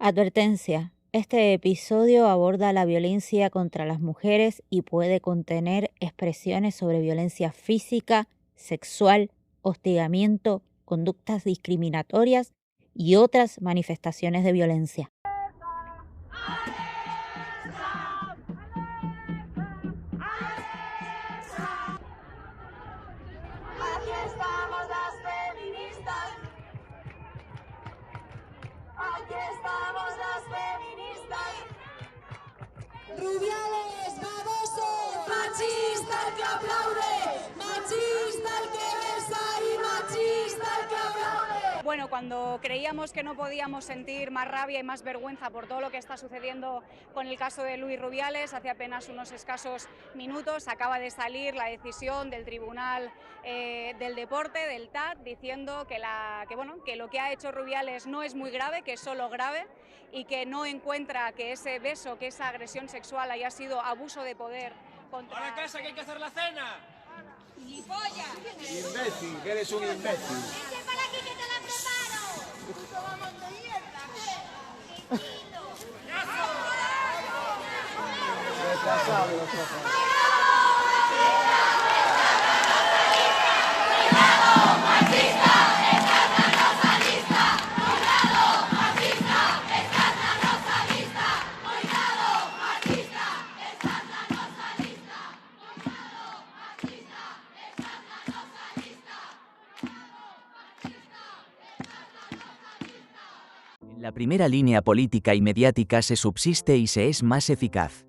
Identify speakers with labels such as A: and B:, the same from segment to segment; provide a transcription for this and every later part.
A: Advertencia. Este episodio aborda la violencia contra las mujeres y puede contener expresiones sobre violencia física, sexual, hostigamiento, conductas discriminatorias y otras manifestaciones de violencia.
B: Aquí estamos las feministas. Aquí estamos las feministas. Rubiales, baboso, machista el que aplaude, machista el que besa y machista el que aplaude.
C: Bueno, cuando creíamos que no podíamos sentir más rabia y más vergüenza por todo lo que está sucediendo con el caso de Luis Rubiales, hace apenas unos escasos minutos acaba de salir la decisión del Tribunal del Deporte, del TAD, diciendo que lo que ha hecho Rubiales no es muy grave, que es solo grave y que no encuentra que ese beso, que esa agresión sexual haya sido abuso de poder contra...
D: ¡Para casa que hay que hacer la cena!
B: ¡Gilipollas!
D: Imbécil, que eres un imbécil.
B: ¡Vete para aquí que te la preparo! ¡Puto vamos de mierda!
E: En la primera línea política y mediática se subsiste y se es más eficaz.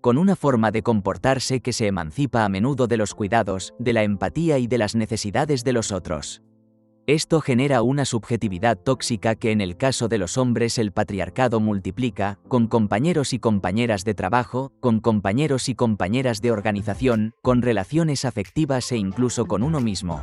E: Con una forma de comportarse que se emancipa a menudo de los cuidados, de la empatía y de las necesidades de los otros. Esto genera una subjetividad tóxica que en el caso de los hombres el patriarcado multiplica, con compañeros y compañeras de trabajo, con compañeros y compañeras de organización, con relaciones afectivas e incluso con uno mismo.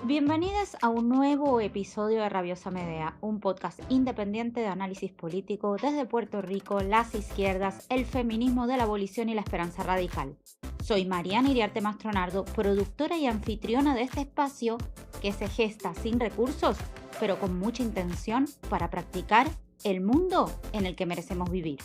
A: Bienvenidas a un nuevo episodio de Rabiosa Medea, un podcast independiente de análisis político desde Puerto Rico, las izquierdas, el feminismo de la abolición y la esperanza radical. Soy Mariana Iriarte Mastronardo, productora y anfitriona de este espacio que se gesta sin recursos, pero con mucha intención para practicar el mundo en el que merecemos vivir.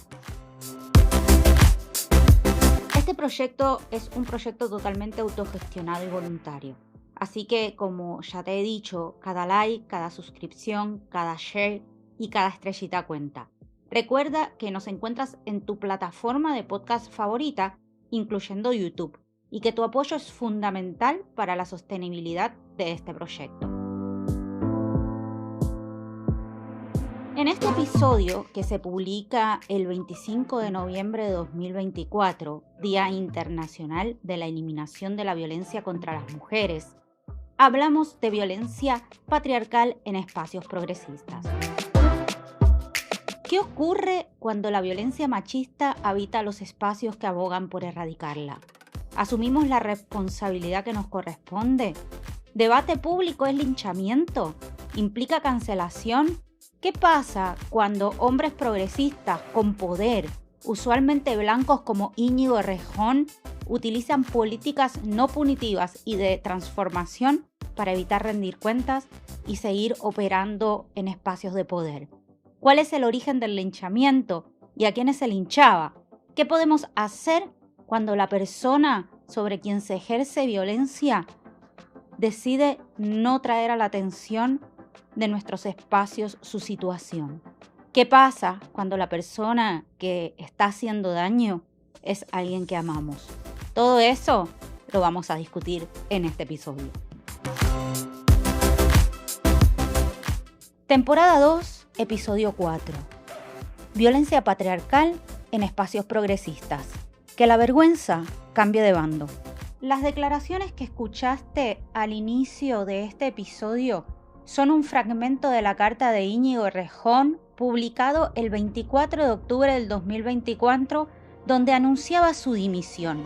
A: Este proyecto es un proyecto totalmente autogestionado y voluntario. Así que, como ya te he dicho, cada like, cada suscripción, cada share y cada estrellita cuenta. Recuerda que nos encuentras en tu plataforma de podcast favorita, incluyendo YouTube, y que tu apoyo es fundamental para la sostenibilidad de este proyecto. En este episodio, que se publica el 25 de noviembre de 2024, Día Internacional de la Eliminación de la Violencia contra las Mujeres, hablamos de violencia patriarcal en espacios progresistas. ¿Qué ocurre cuando la violencia machista habita los espacios que abogan por erradicarla? ¿Asumimos la responsabilidad que nos corresponde? ¿Debate público es linchamiento? ¿Implica cancelación? ¿Qué pasa cuando hombres progresistas con poder, usualmente blancos como Íñigo Errejón, utilizan políticas no punitivas y de transformación para evitar rendir cuentas y seguir operando en espacios de poder? ¿Cuál es el origen del linchamiento y a quiénes se linchaba? ¿Qué podemos hacer cuando la persona sobre quien se ejerce violencia decide no traer a la atención de nuestros espacios su situación? ¿Qué pasa cuando la persona que está haciendo daño es alguien que amamos? Todo eso lo vamos a discutir en este episodio. Temporada 2, episodio 4. Violencia patriarcal en espacios progresistas. Que la vergüenza cambie de bando. Las declaraciones que escuchaste al inicio de este episodio son un fragmento de la carta de Íñigo Errejón, publicado el 24 de octubre del 2024, donde anunciaba su dimisión.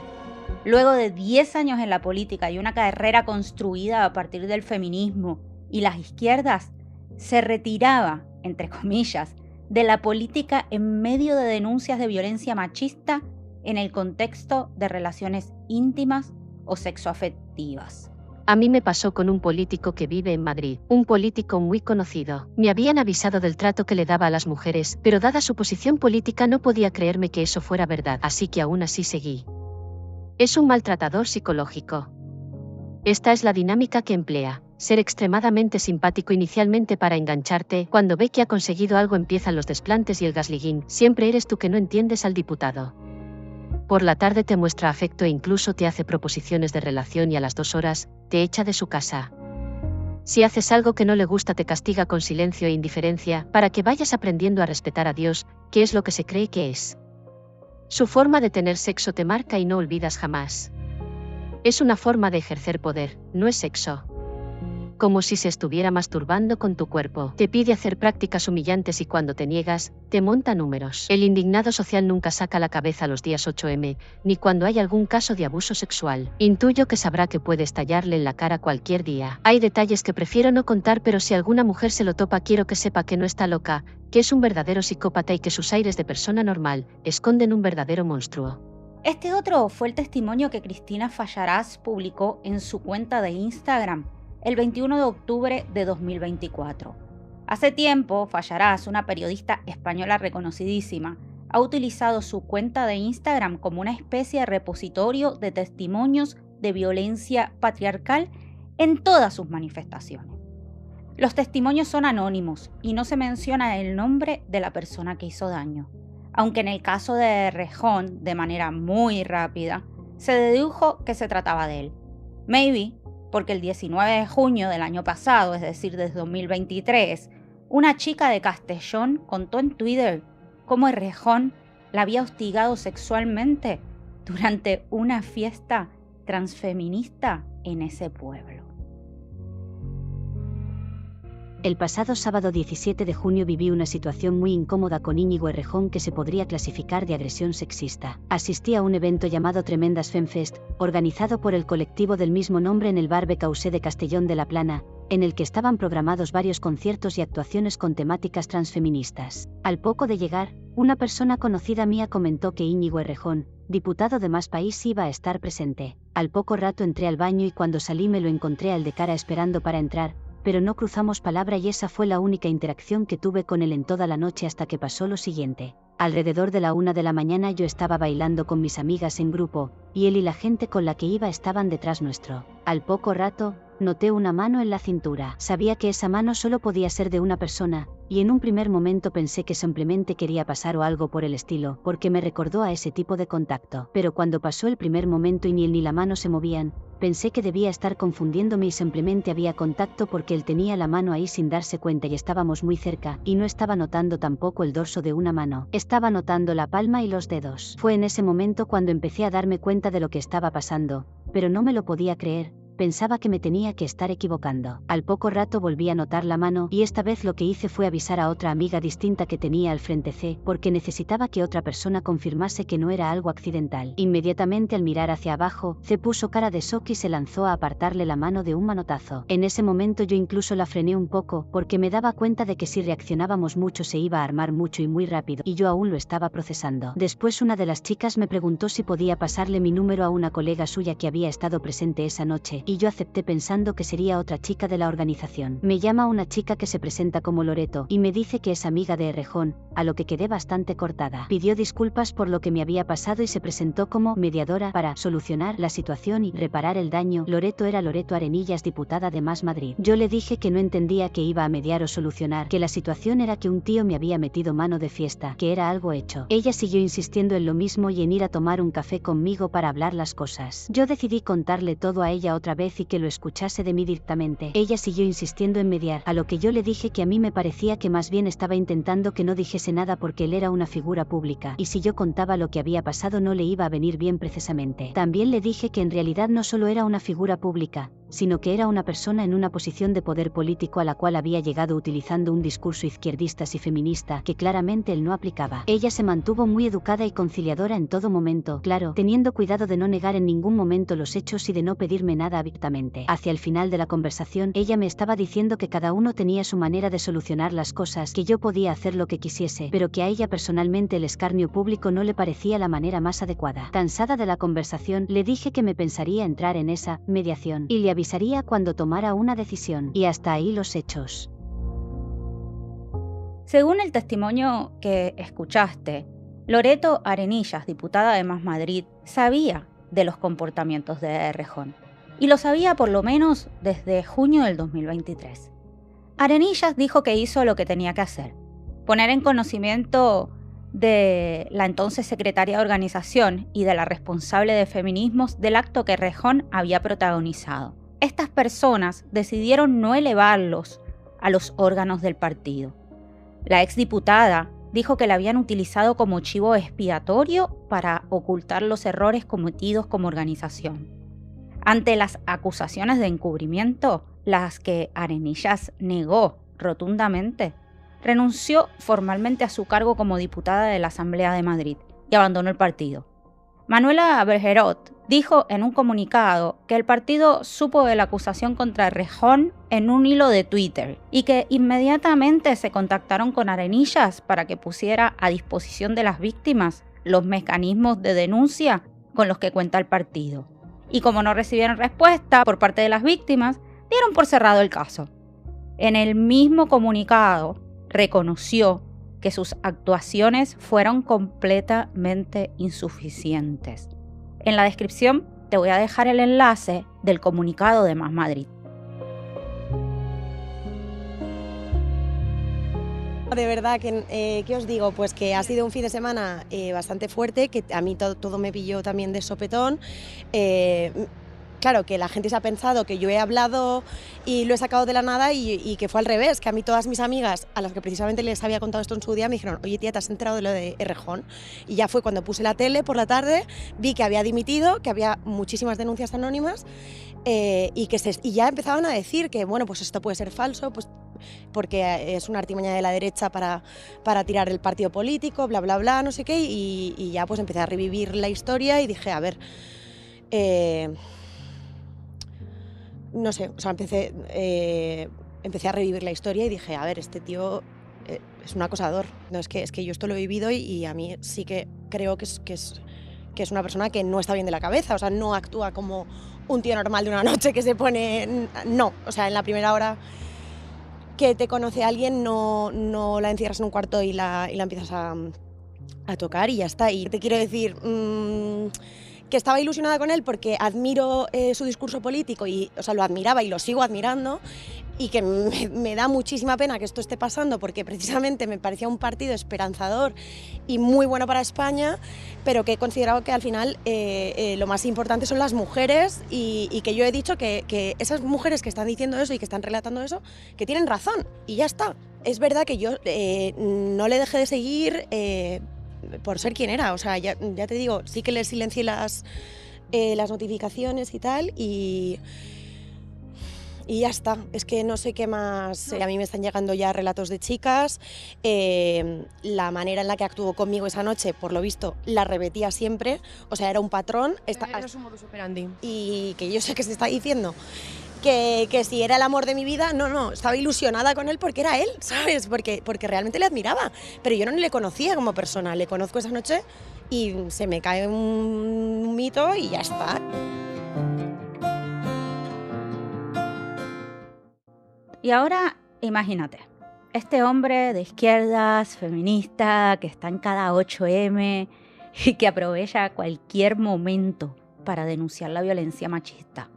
A: Luego de 10 años en la política y una carrera construida a partir del feminismo y las izquierdas, se retiraba, entre comillas, de la política en medio de denuncias de violencia machista en el contexto de relaciones íntimas o sexoafectivas.
F: A mí me pasó con un político que vive en Madrid, un político muy conocido. Me habían avisado del trato que le daba a las mujeres, pero dada su posición política no podía creerme que eso fuera verdad, así que aún así seguí. Es un maltratador psicológico. Esta es la dinámica que emplea. Ser extremadamente simpático inicialmente para engancharte, cuando ve que ha conseguido algo empiezan los desplantes y el gasliguín, siempre eres tú que no entiendes al diputado. Por la tarde te muestra afecto e incluso te hace proposiciones de relación y a las 2 horas, te echa de su casa. Si haces algo que no le gusta te castiga con silencio e indiferencia, para que vayas aprendiendo a respetar a Dios, que es lo que se cree que es. Su forma de tener sexo te marca y no olvidas jamás. Es una forma de ejercer poder, no es sexo. Como si se estuviera masturbando con tu cuerpo. Te pide hacer prácticas humillantes y cuando te niegas, te monta números. El indignado social nunca saca la cabeza los días 8M, ni cuando hay algún caso de abuso sexual. Intuyo que sabrá que puede estallarle en la cara cualquier día. Hay detalles que prefiero no contar, pero si alguna mujer se lo topa quiero que sepa que no está loca, que es un verdadero psicópata y que sus aires de persona normal esconden un verdadero monstruo.
A: Este otro fue el testimonio que Cristina Fallarás publicó en su cuenta de Instagram el 21 de octubre de 2024. Hace tiempo, Fallarás, una periodista española reconocidísima, ha utilizado su cuenta de Instagram como una especie de repositorio de testimonios de violencia patriarcal en todas sus manifestaciones. Los testimonios son anónimos y no se menciona el nombre de la persona que hizo daño, aunque en el caso de Rejón, de manera muy rápida, se dedujo que se trataba de él. Maybe porque el 19 de junio del año pasado, es decir, desde 2023, una chica de Castellón contó en Twitter cómo Errejón la había hostigado sexualmente durante una fiesta transfeminista en ese pueblo.
G: El pasado sábado 17 de junio viví una situación muy incómoda con Íñigo Errejón que se podría clasificar de agresión sexista. Asistí a un evento llamado Tremendas Femfest, organizado por el colectivo del mismo nombre en el Bar Becausé de Castellón de la Plana, en el que estaban programados varios conciertos y actuaciones con temáticas transfeministas. Al poco de llegar, una persona conocida mía comentó que Íñigo Errejón, diputado de Más País, iba a estar presente. Al poco rato entré al baño y cuando salí me lo encontré al de cara esperando para entrar, pero no cruzamos palabra y esa fue la única interacción que tuve con él en toda la noche hasta que pasó lo siguiente. Alrededor de la 1 de la mañana yo estaba bailando con mis amigas en grupo, y él y la gente con la que iba estaban detrás nuestro. Al poco rato, noté una mano en la cintura. Sabía que esa mano solo podía ser de una persona, y en un primer momento pensé que simplemente quería pasar o algo por el estilo, porque me recordó a ese tipo de contacto. Pero cuando pasó el primer momento y ni él ni la mano se movían, pensé que debía estar confundiéndome y simplemente había contacto porque él tenía la mano ahí sin darse cuenta y estábamos muy cerca, y no estaba notando tampoco el dorso de una mano, estaba notando la palma y los dedos. Fue en ese momento cuando empecé a darme cuenta de lo que estaba pasando, pero no me lo podía creer. Pensaba que me tenía que estar equivocando. Al poco rato volví a notar la mano y esta vez lo que hice fue avisar a otra amiga distinta que tenía al frente C, porque necesitaba que otra persona confirmase que no era algo accidental. Inmediatamente al mirar hacia abajo, C puso cara de shock y se lanzó a apartarle la mano de un manotazo. En ese momento yo incluso la frené un poco, porque me daba cuenta de que si reaccionábamos mucho se iba a armar mucho y muy rápido, y yo aún lo estaba procesando. Después una de las chicas me preguntó si podía pasarle mi número a una colega suya que había estado presente esa noche, y yo acepté pensando que sería otra chica de la organización. Me llama una chica que se presenta como Loreto, y me dice que es amiga de Errejón, a lo que quedé bastante cortada. Pidió disculpas por lo que me había pasado y se presentó como mediadora para solucionar la situación y reparar el daño. Loreto era Loreto Arenillas, diputada de Más Madrid. Yo le dije que no entendía que iba a mediar o solucionar, que la situación era que un tío me había metido mano de fiesta, que era algo hecho. Ella siguió insistiendo en lo mismo y en ir a tomar un café conmigo para hablar las cosas. Yo decidí contarle todo a ella otra vez y que lo escuchase de mí directamente. Ella siguió insistiendo en mediar, a lo que yo le dije que a mí me parecía que más bien estaba intentando que no dijese nada porque él era una figura pública, y si yo contaba lo que había pasado no le iba a venir bien precisamente. También le dije que en realidad no solo era una figura pública, sino que era una persona en una posición de poder político a la cual había llegado utilizando un discurso izquierdista y feminista que claramente él no aplicaba. Ella se mantuvo muy educada y conciliadora en todo momento, claro, teniendo cuidado de no negar en ningún momento los hechos y de no pedirme nada a abiertamente. Hacia el final de la conversación, ella me estaba diciendo que cada uno tenía su manera de solucionar las cosas, que yo podía hacer lo que quisiese, pero que a ella personalmente el escarnio público no le parecía la manera más adecuada. Cansada de la conversación, le dije que me pensaría entrar en esa mediación y le avisaría cuando tomara una decisión. Y hasta ahí los hechos.
A: Según el testimonio que escuchaste, Loreto Arenillas, diputada de Más Madrid, sabía de los comportamientos de Errejón. Y lo sabía por lo menos desde junio del 2023. Arenillas dijo que hizo lo que tenía que hacer: poner en conocimiento de la entonces secretaria de organización y de la responsable de feminismos del acto que Errejón había protagonizado. Estas personas decidieron no elevarlos a los órganos del partido. La exdiputada dijo que la habían utilizado como chivo expiatorio para ocultar los errores cometidos como organización. Ante las acusaciones de encubrimiento, las que Arenillas negó rotundamente, renunció formalmente a su cargo como diputada de la Asamblea de Madrid y abandonó el partido. Manuela Bergerot dijo en un comunicado que el partido supo de la acusación contra Errejón en un hilo de Twitter y que inmediatamente se contactaron con Arenillas para que pusiera a disposición de las víctimas los mecanismos de denuncia con los que cuenta el partido. Y como no recibieron respuesta por parte de las víctimas, dieron por cerrado el caso. En el mismo comunicado reconoció que sus actuaciones fueron completamente insuficientes. En la descripción te voy a dejar el enlace del comunicado de Más Madrid.
H: De verdad, ¿qué os digo? Pues que ha sido un fin de semana bastante fuerte, que a mí todo me pilló también de sopetón. Claro, que la gente se ha pensado que yo he hablado y lo he sacado de la nada y que fue al revés, que a mí todas mis amigas, a las que precisamente les había contado esto en su día, me dijeron: oye tía, ¿te has enterado de lo de Errejón? Y ya fue cuando puse la tele por la tarde, vi que había dimitido, que había muchísimas denuncias anónimas y ya empezaban a decir que, bueno, pues esto puede ser falso, pues porque es una artimaña de la derecha para tirar el partido político, bla, bla, bla, no sé qué, y ya pues empecé a revivir la historia y dije, a ver... no sé, o sea, empecé a revivir la historia y dije, a ver, este tío es un acosador. No, es que yo esto lo he vivido y a mí sí que creo que es una persona que no está bien de la cabeza, o sea, no actúa como un tío normal de una noche que se pone... No, o sea, en la primera hora que te conoce a alguien no la encierras en un cuarto y la empiezas a tocar y ya está. Y te quiero decir... que estaba ilusionada con él porque admiro su discurso político o sea, lo admiraba y lo sigo admirando, y que me da muchísima pena que esto esté pasando porque precisamente me parecía un partido esperanzador y muy bueno para España, pero que he considerado que al final lo más importante son las mujeres y que yo he dicho que esas mujeres que están diciendo eso y que están relatando eso, que tienen razón y ya está. Es verdad que yo no le dejé de seguir por ser quien era, o sea, ya te digo, sí que le silencié las notificaciones y tal, y ya está. Es que no sé qué más. A mí me están llegando ya relatos de chicas, la manera en la que actuó conmigo esa noche, por lo visto, la repetía siempre, o sea, era un patrón.
I: Era su modus operandi.
H: Y que yo sé que se está diciendo que si era el amor de mi vida, no, estaba ilusionada con él porque era él, ¿sabes? Porque realmente le admiraba, pero yo no le conocía como persona, le conozco esa noche y se me cae un mito y ya está.
A: Y ahora, imagínate, este hombre de izquierdas, feminista, que está en cada 8M y que aprovecha cualquier momento para denunciar la violencia machista.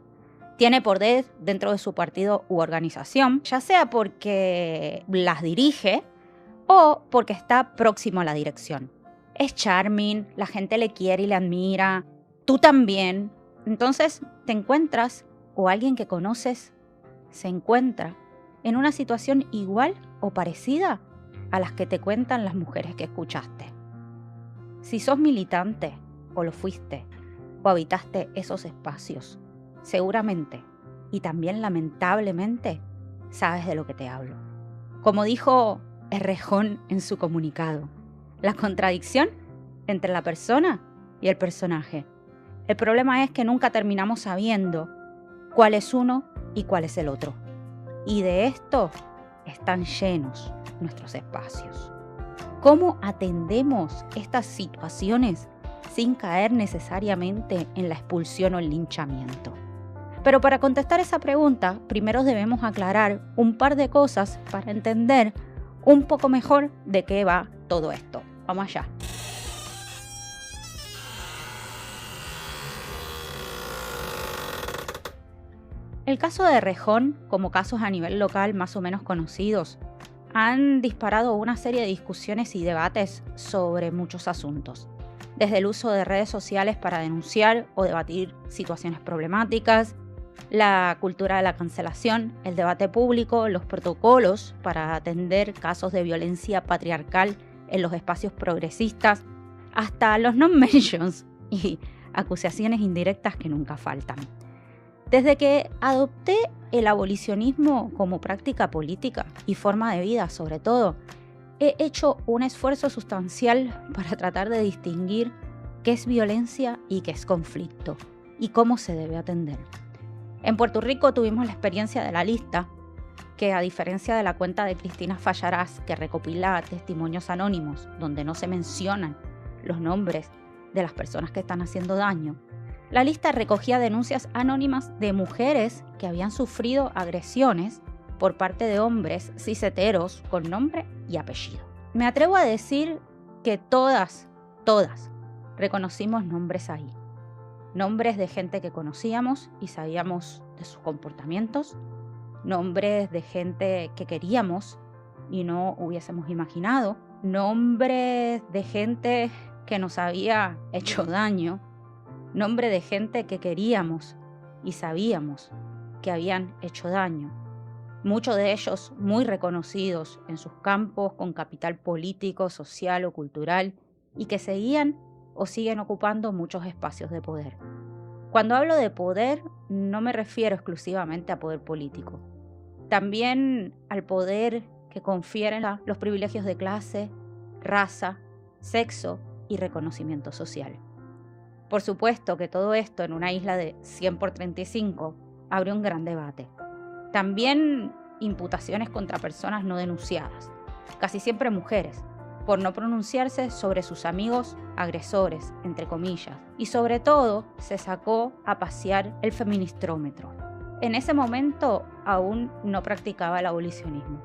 A: Tiene poder dentro de su partido u organización, ya sea porque las dirige o porque está próximo a la dirección. Es charming, la gente le quiere y le admira, tú también. Entonces te encuentras, o alguien que conoces se encuentra, en una situación igual o parecida a las que te cuentan las mujeres que escuchaste. Si sos militante, o lo fuiste, o habitaste esos espacios, seguramente, y también lamentablemente, sabes de lo que te hablo. Como dijo Errejón en su comunicado, la contradicción entre la persona y el personaje. El problema es que nunca terminamos sabiendo cuál es uno y cuál es el otro. Y de esto están llenos nuestros espacios. ¿Cómo atendemos estas situaciones sin caer necesariamente en la expulsión o el linchamiento? Pero para contestar esa pregunta, primero debemos aclarar un par de cosas para entender un poco mejor de qué va todo esto. Vamos allá. El caso de Errejón, como casos a nivel local más o menos conocidos, han disparado una serie de discusiones y debates sobre muchos asuntos, desde el uso de redes sociales para denunciar o debatir situaciones problemáticas, la cultura de la cancelación, el debate público, los protocolos para atender casos de violencia patriarcal en los espacios progresistas, hasta los non-mentions y acusaciones indirectas que nunca faltan. Desde que adopté el abolicionismo como práctica política y forma de vida sobre todo, he hecho un esfuerzo sustancial para tratar de distinguir qué es violencia y qué es conflicto y cómo se debe atender. En Puerto Rico tuvimos la experiencia de La Lista, que a diferencia de la cuenta de Cristina Fallarás, que recopila testimonios anónimos donde no se mencionan los nombres de las personas que están haciendo daño, La Lista recogía denuncias anónimas de mujeres que habían sufrido agresiones por parte de hombres cis-heteros con nombre y apellido. Me atrevo a decir que todas reconocimos nombres ahí. Nombres de gente que conocíamos y sabíamos de sus comportamientos, nombres de gente que queríamos y no hubiésemos imaginado, nombres de gente que nos había hecho daño, nombre de gente que queríamos y sabíamos que habían hecho daño. Muchos de ellos muy reconocidos en sus campos con capital político, social o cultural y que seguían o siguen ocupando muchos espacios de poder. Cuando hablo de poder, no me refiero exclusivamente a poder político. También al poder que confieren los privilegios de clase, raza, sexo y reconocimiento social. Por supuesto que todo esto en una isla de 100 por 35 abre un gran debate. También imputaciones contra personas no denunciadas, casi siempre mujeres, por no pronunciarse sobre sus amigos agresores, entre comillas, y sobre todo se sacó a pasear el feministrómetro. En ese momento aún no practicaba el abolicionismo.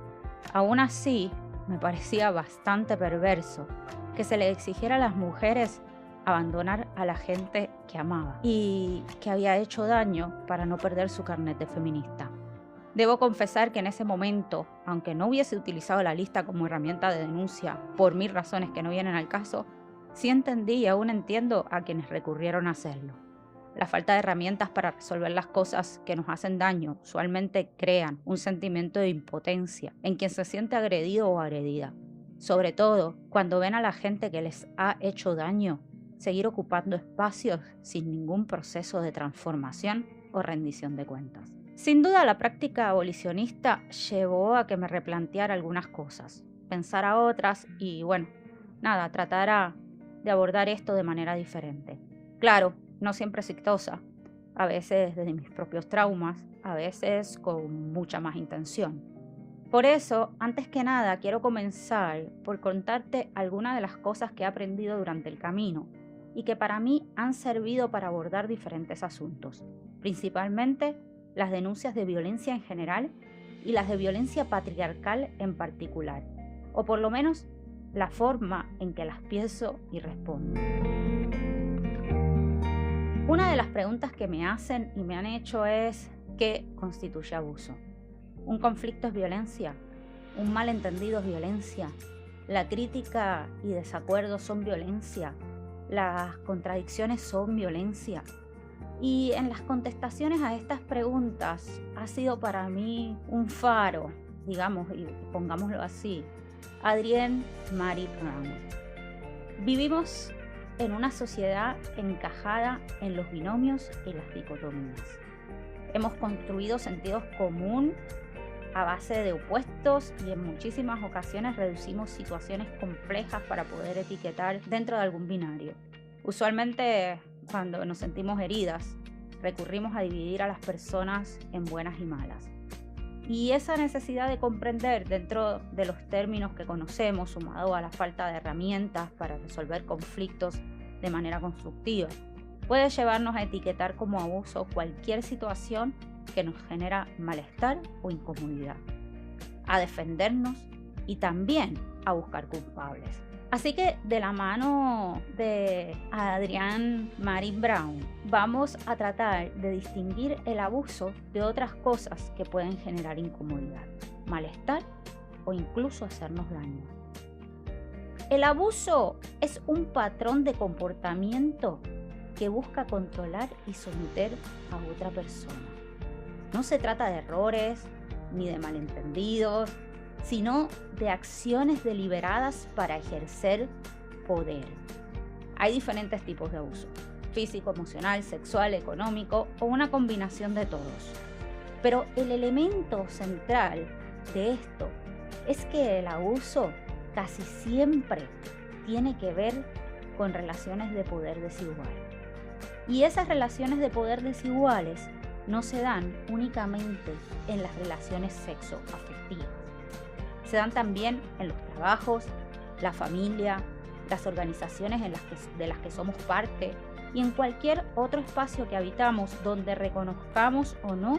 A: Aún así, me parecía bastante perverso que se le exigiera a las mujeres abandonar a la gente que amaba y que había hecho daño para no perder su carnet de feminista. Debo confesar que en ese momento, aunque no hubiese utilizado La Lista como herramienta de denuncia por 1000 razones que no vienen al caso, sí entendí y aún entiendo a quienes recurrieron a hacerlo. La falta de herramientas para resolver las cosas que nos hacen daño usualmente crean un sentimiento de impotencia en quien se siente agredido o agredida. Sobre todo cuando ven a la gente que les ha hecho daño seguir ocupando espacios sin ningún proceso de transformación o rendición de cuentas. Sin duda, la práctica abolicionista llevó a que me replanteara algunas cosas, pensara otras y, tratara de abordar esto de manera diferente. Claro, no siempre exitosa, a veces desde mis propios traumas, a veces con mucha más intención. Por eso, antes que nada, quiero comenzar por contarte algunas de las cosas que he aprendido durante el camino y que para mí han servido para abordar diferentes asuntos, principalmente las denuncias de violencia en general y las de violencia patriarcal en particular, o por lo menos la forma en que las pienso y respondo. Una de las preguntas que me hacen y me han hecho es ¿qué constituye abuso? ¿Un conflicto es violencia? ¿Un malentendido es violencia? ¿La crítica y desacuerdo son violencia? ¿Las contradicciones son violencia? Y en las contestaciones a estas preguntas ha sido para mí un faro, digamos, y pongámoslo así, Adrienne Maree Brown. Vivimos en una sociedad encajada en los binomios y las dicotomías. Hemos construido sentidos común a base de opuestos y en muchísimas ocasiones reducimos situaciones complejas para poder etiquetar dentro de algún binario. Usualmente, cuando nos sentimos heridas, recurrimos a dividir a las personas en buenas y malas. Y esa necesidad de comprender dentro de los términos que conocemos, sumado a la falta de herramientas para resolver conflictos de manera constructiva, puede llevarnos a etiquetar como abuso cualquier situación que nos genera malestar o incomodidad, a defendernos y también a buscar culpables. Así que de la mano de Adrienne Maree Brown vamos a tratar de distinguir el abuso de otras cosas que pueden generar incomodidad, malestar o incluso hacernos daño. El abuso es un patrón de comportamiento que busca controlar y someter a otra persona. No se trata de errores ni de malentendidos, sino de acciones deliberadas para ejercer poder. Hay diferentes tipos de abuso: físico, emocional, sexual, económico o una combinación de todos. Pero el elemento central de esto es que el abuso casi siempre tiene que ver con relaciones de poder desigual. Y esas relaciones de poder desiguales no se dan únicamente en las relaciones sexoafectivas. Se dan también en los trabajos, la familia, las organizaciones de las que somos parte y en cualquier otro espacio que habitamos donde reconozcamos o no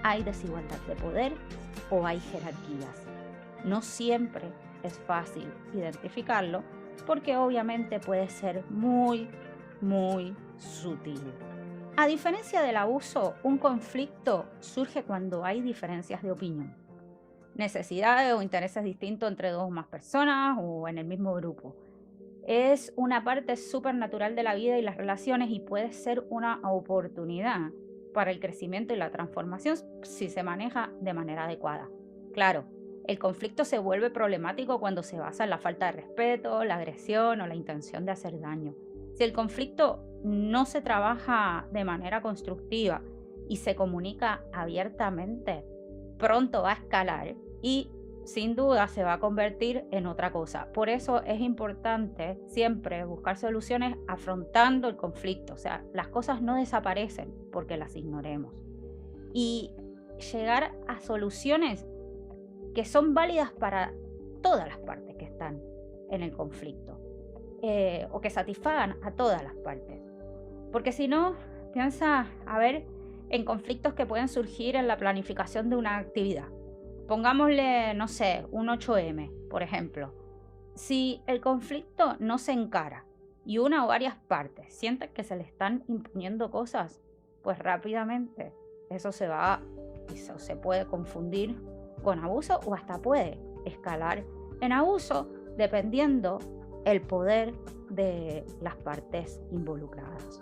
A: hay desigualdad de poder o hay jerarquías. No siempre es fácil identificarlo porque obviamente puede ser muy sutil. A diferencia del abuso, un conflicto surge cuando hay diferencias de opinión, necesidades o intereses distintos entre dos o más personas o en el mismo grupo. Es una parte súper natural de la vida y las relaciones y puede ser una oportunidad para el crecimiento y la transformación si se maneja de manera adecuada. Claro, el conflicto se vuelve problemático cuando se basa en la falta de respeto, la agresión o la intención de hacer daño. Si el conflicto no se trabaja de manera constructiva y se comunica abiertamente, pronto va a escalar y sin duda se va a convertir en otra cosa. Por eso es importante siempre buscar soluciones afrontando el conflicto. O sea, las cosas no desaparecen porque las ignoremos. Y llegar a soluciones que son válidas para todas las partes que están en el conflicto. O que satisfagan a todas las partes. Porque si no, piensa en conflictos que pueden surgir en la planificación de una actividad. Pongámosle, no sé, un 8M, por ejemplo. Si el conflicto no se encara y una o varias partes sienten que se le están imponiendo cosas, pues rápidamente eso se puede confundir con abuso o hasta puede escalar en abuso dependiendo el poder de las partes involucradas.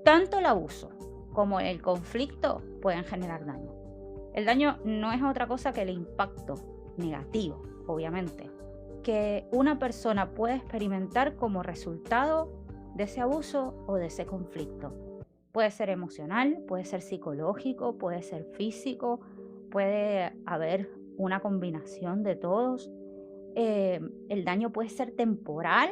A: Tanto el abuso como el conflicto pueden generar daño. El daño no es otra cosa que el impacto negativo, obviamente, que una persona puede experimentar como resultado de ese abuso o de ese conflicto. Puede ser emocional, puede ser psicológico, puede ser físico, puede haber una combinación de todos. El daño puede ser temporal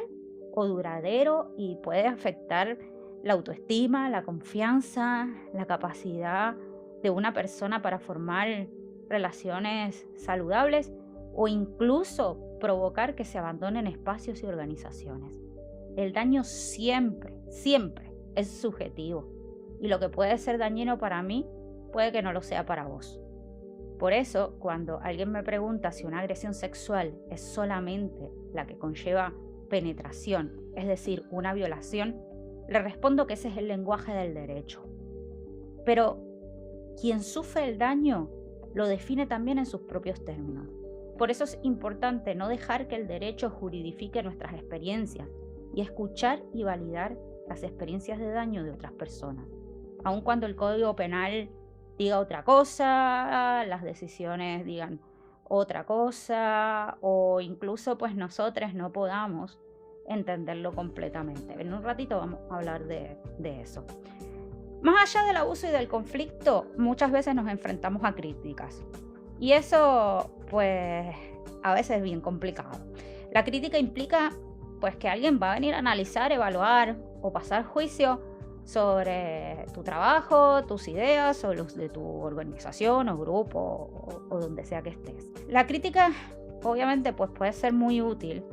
A: o duradero y puede afectar la autoestima, la confianza, la capacidad de una persona para formar relaciones saludables o incluso provocar que se abandonen espacios y organizaciones. El daño siempre es subjetivo y lo que puede ser dañino para mí puede que no lo sea para vos. Por eso, cuando alguien me pregunta si una agresión sexual es solamente la que conlleva penetración, es decir, una violación, le respondo que ese es el lenguaje del derecho. Pero quien sufre el daño lo define también en sus propios términos. Por eso es importante no dejar que el derecho juridifique nuestras experiencias y escuchar y validar las experiencias de daño de otras personas. Aun cuando el Código Penal diga otra cosa, las decisiones digan otra cosa o incluso pues nosotros no podamos entenderlo completamente. En un ratito vamos a hablar de eso. Más allá del abuso y del conflicto, muchas veces nos enfrentamos a críticas. Y eso, pues, a veces es bien complicado. La crítica implica, pues, que alguien va a venir a analizar, evaluar o pasar juicio sobre tu trabajo, tus ideas o los de tu organización o grupo o donde sea que estés. La crítica obviamente pues puede ser muy útil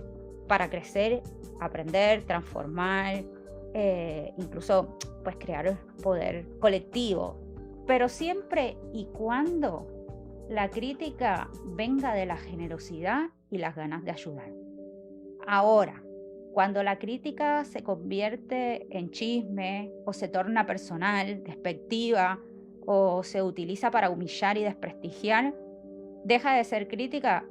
A: para crecer, aprender, transformar, incluso pues crear poder colectivo, pero siempre y cuando la crítica venga de la generosidad y las ganas de ayudar. Ahora, cuando la crítica se convierte en chisme o se torna personal, despectiva o se utiliza para humillar y desprestigiar, deja de ser crítica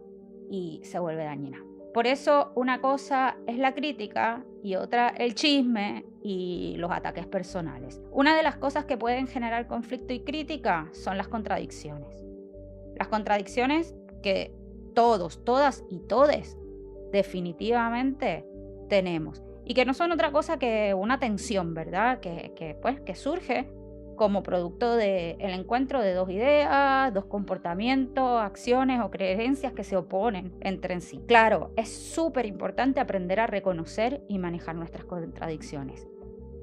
A: y se vuelve dañina. Por eso una cosa es la crítica y otra el chisme y los ataques personales. Una de las cosas que pueden generar conflicto y crítica son las contradicciones. Las contradicciones que todos, todas y todes definitivamente tenemos y que no son otra cosa que una tensión, ¿verdad? Que surge como producto del encuentro de dos ideas, dos comportamientos, acciones o creencias que se oponen entre sí. Claro, es súper importante aprender a reconocer y manejar nuestras contradicciones.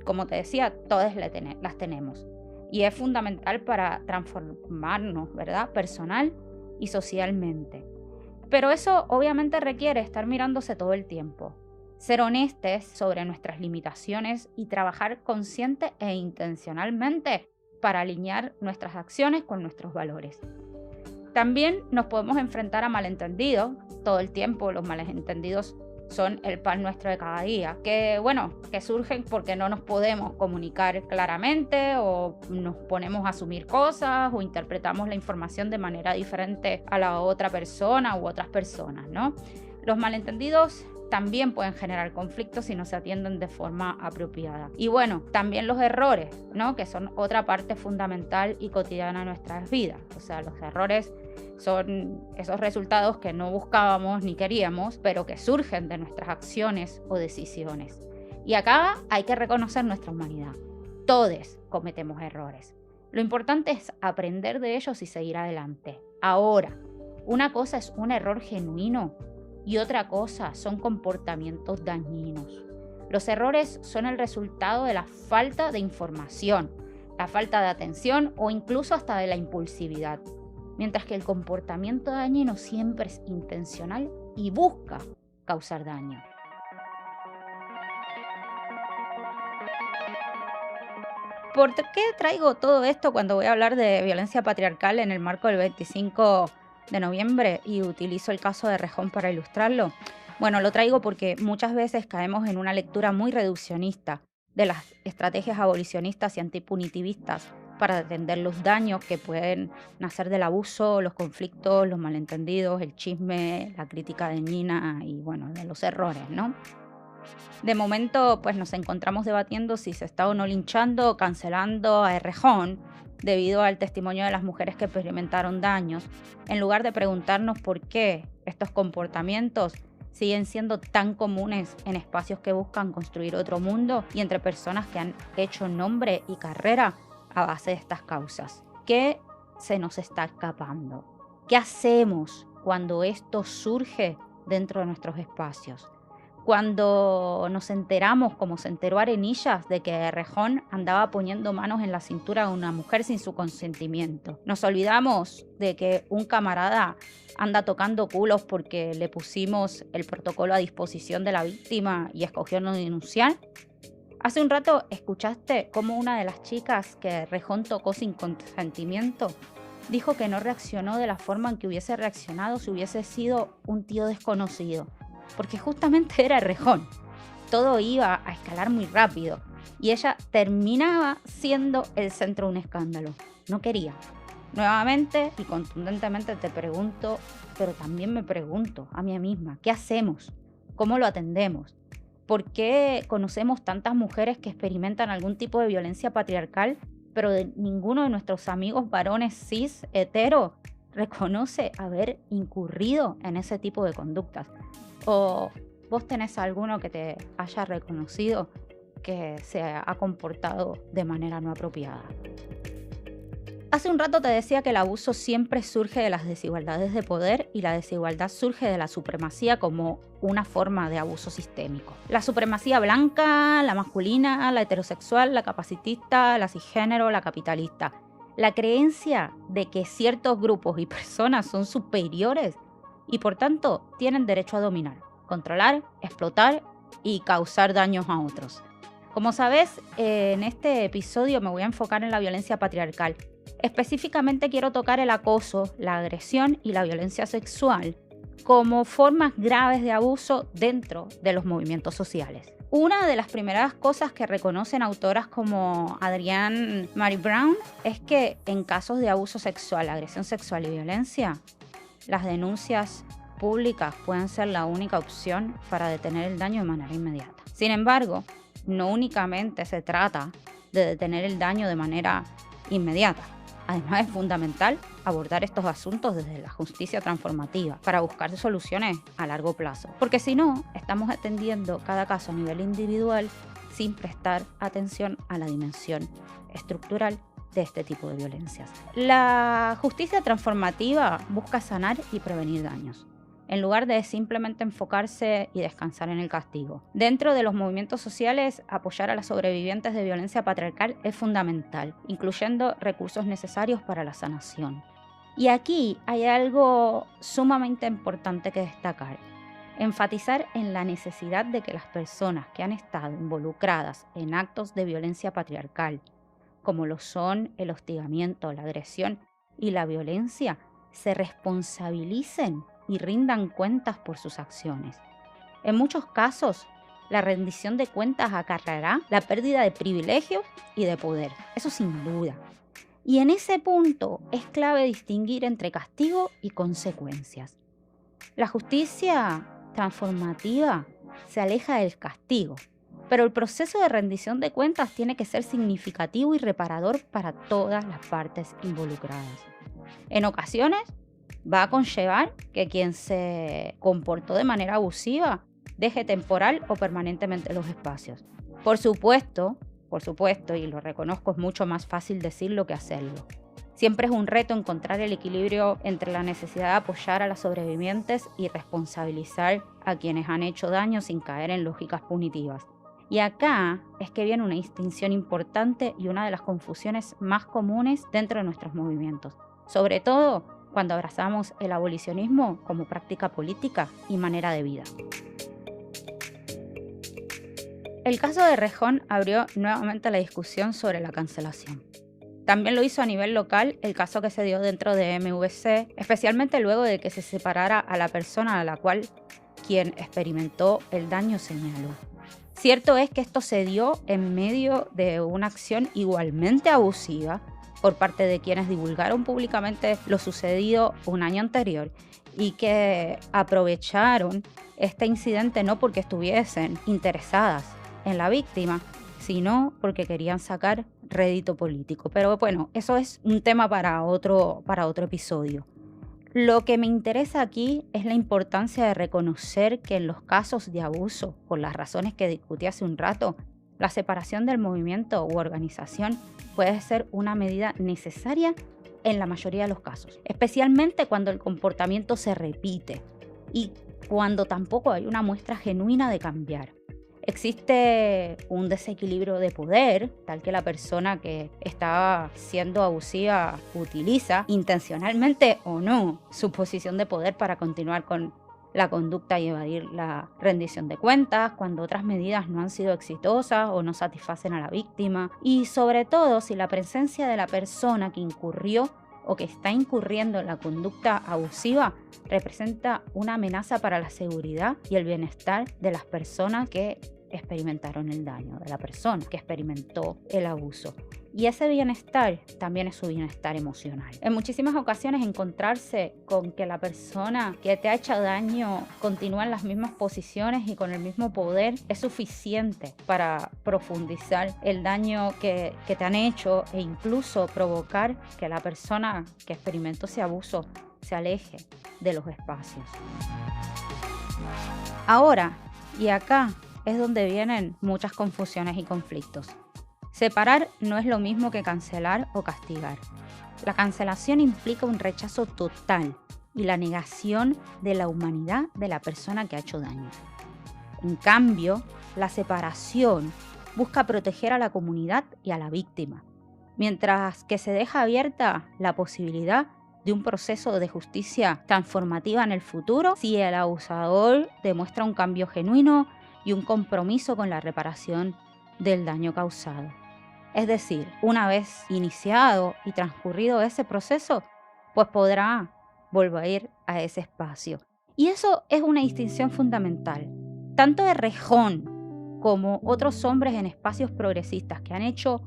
A: Como te decía, todas las tenemos y es fundamental para transformarnos, ¿verdad? Personal y socialmente. Pero eso obviamente requiere estar mirándose todo el tiempo, ser honestos sobre nuestras limitaciones y trabajar consciente e intencionalmente para alinear nuestras acciones con nuestros valores. También nos podemos enfrentar a malentendidos todo el tiempo. Los malentendidos son el pan nuestro de cada día, que surgen porque no nos podemos comunicar claramente o nos ponemos a asumir cosas o interpretamos la información de manera diferente a la otra persona u otras personas, ¿no? Los malentendidos también pueden generar conflictos si no se atienden de forma apropiada. Y bueno, también los errores, ¿no? Que son otra parte fundamental y cotidiana de nuestras vidas. O sea, los errores son esos resultados que no buscábamos ni queríamos, pero que surgen de nuestras acciones o decisiones. Y acá hay que reconocer nuestra humanidad. Todos cometemos errores. Lo importante es aprender de ellos y seguir adelante. Ahora, una cosa es un error genuino y otra cosa son comportamientos dañinos. Los errores son el resultado de la falta de información, la falta de atención o incluso hasta de la impulsividad. Mientras que el comportamiento dañino siempre es intencional y busca causar daño. ¿Por qué traigo todo esto cuando voy a hablar de violencia patriarcal en el marco del 25 de noviembre y utilizo el caso de Errejón para ilustrarlo? Bueno, lo traigo porque muchas veces caemos en una lectura muy reduccionista de las estrategias abolicionistas y antipunitivistas para atender los daños que pueden nacer del abuso, los conflictos, los malentendidos, el chisme, la crítica dañina y de los errores, ¿no? De momento, pues nos encontramos debatiendo si se está o no linchando o cancelando a Errejón debido al testimonio de las mujeres que experimentaron daños, en lugar de preguntarnos por qué estos comportamientos siguen siendo tan comunes en espacios que buscan construir otro mundo y entre personas que han hecho nombre y carrera a base de estas causas. ¿Qué se nos está escapando? ¿Qué hacemos cuando esto surge dentro de nuestros espacios? Cuando nos enteramos, como se enteró Arenillas, de que Errejón andaba poniendo manos en la cintura de una mujer sin su consentimiento. Nos olvidamos de que un camarada anda tocando culos porque le pusimos el protocolo a disposición de la víctima y escogió no denunciar. Hace un rato escuchaste cómo una de las chicas que Errejón tocó sin consentimiento dijo que no reaccionó de la forma en que hubiese reaccionado si hubiese sido un tío desconocido. Porque justamente era Errejón. Todo iba a escalar muy rápido y ella terminaba siendo el centro de un escándalo. No quería. Nuevamente y contundentemente te pregunto, pero también me pregunto a mí misma, ¿qué hacemos? ¿Cómo lo atendemos? ¿Por qué conocemos tantas mujeres que experimentan algún tipo de violencia patriarcal, pero ninguno de nuestros amigos varones cis, hetero, reconoce haber incurrido en ese tipo de conductas? ¿O vos tenés alguno que te haya reconocido que se ha comportado de manera no apropiada? Hace un rato te decía que el abuso siempre surge de las desigualdades de poder y la desigualdad surge de la supremacía como una forma de abuso sistémico. La supremacía blanca, la masculina, la heterosexual, la capacitista, la cisgénero, la capitalista. La creencia de que ciertos grupos y personas son superiores y por tanto tienen derecho a dominar, controlar, explotar y causar daños a otros. Como sabes, en este episodio me voy a enfocar en la violencia patriarcal. Específicamente quiero tocar el acoso, la agresión y la violencia sexual como formas graves de abuso dentro de los movimientos sociales. Una de las primeras cosas que reconocen autoras como Adrienne Maree Brown es que en casos de abuso sexual, agresión sexual y violencia, las denuncias públicas pueden ser la única opción para detener el daño de manera inmediata. Sin embargo, no únicamente se trata de detener el daño de manera inmediata. Además, es fundamental abordar estos asuntos desde la justicia transformativa para buscar soluciones a largo plazo. Porque si no, estamos atendiendo cada caso a nivel individual sin prestar atención a la dimensión estructural de este tipo de violencias. La justicia transformativa busca sanar y prevenir daños, en lugar de simplemente enfocarse y descansar en el castigo. Dentro de los movimientos sociales, apoyar a las sobrevivientes de violencia patriarcal es fundamental, incluyendo recursos necesarios para la sanación. Y aquí hay algo sumamente importante que destacar. Enfatizar en la necesidad de que las personas que han estado involucradas en actos de violencia patriarcal, como lo son el hostigamiento, la agresión y la violencia, se responsabilicen y rindan cuentas por sus acciones. En muchos casos, la rendición de cuentas acarreará la pérdida de privilegios y de poder, eso sin duda. Y en ese punto es clave distinguir entre castigo y consecuencias. La justicia transformativa se aleja del castigo, pero el proceso de rendición de cuentas tiene que ser significativo y reparador para todas las partes involucradas. En ocasiones, va a conllevar que quien se comportó de manera abusiva deje temporal o permanentemente los espacios. Por supuesto, y lo reconozco, es mucho más fácil decirlo que hacerlo. Siempre es un reto encontrar el equilibrio entre la necesidad de apoyar a las sobrevivientes y responsabilizar a quienes han hecho daño sin caer en lógicas punitivas. Y acá es que viene una distinción importante y una de las confusiones más comunes dentro de nuestros movimientos. Sobre todo cuando abrazamos el abolicionismo como práctica política y manera de vida. El caso de Rejón abrió nuevamente la discusión sobre la cancelación. También lo hizo a nivel local el caso que se dio dentro de MVC, especialmente luego de que se separara a la persona a la cual quien experimentó el daño señaló. Cierto es que esto se dio en medio de una acción igualmente abusiva por parte de quienes divulgaron públicamente lo sucedido un año anterior y que aprovecharon este incidente no porque estuviesen interesadas en la víctima, sino porque querían sacar rédito político. Pero bueno, eso es un tema para otro episodio. Lo que me interesa aquí es la importancia de reconocer que en los casos de abuso, por las razones que discutí hace un rato, la separación del movimiento u organización puede ser una medida necesaria en la mayoría de los casos, especialmente cuando el comportamiento se repite y cuando tampoco hay una muestra genuina de cambiar. Existe un desequilibrio de poder, tal que la persona que está siendo abusiva utiliza, intencionalmente o no, su posición de poder para continuar con la conducta y evadir la rendición de cuentas, cuando otras medidas no han sido exitosas o no satisfacen a la víctima, y sobre todo si la presencia de la persona que incurrió o que está incurriendo en la conducta abusiva representa una amenaza para la seguridad y el bienestar de las personas que experimentaron el daño, de la persona que experimentó el abuso. Y ese bienestar también es su bienestar emocional. En muchísimas ocasiones encontrarse con que la persona que te ha hecho daño continúa en las mismas posiciones y con el mismo poder es suficiente para profundizar el daño que te han hecho e incluso provocar que la persona que experimentó ese abuso se aleje de los espacios. Ahora, y acá es donde vienen muchas confusiones y conflictos. Separar no es lo mismo que cancelar o castigar. La cancelación implica un rechazo total y la negación de la humanidad de la persona que ha hecho daño. En cambio, la separación busca proteger a la comunidad y a la víctima, mientras que se deja abierta la posibilidad de un proceso de justicia transformativa en el futuro si el abusador demuestra un cambio genuino y un compromiso con la reparación del daño causado. Es decir, una vez iniciado y transcurrido ese proceso, pues podrá volver a ese espacio. Y eso es una distinción fundamental. Tanto Errejón como otros hombres en espacios progresistas que han hecho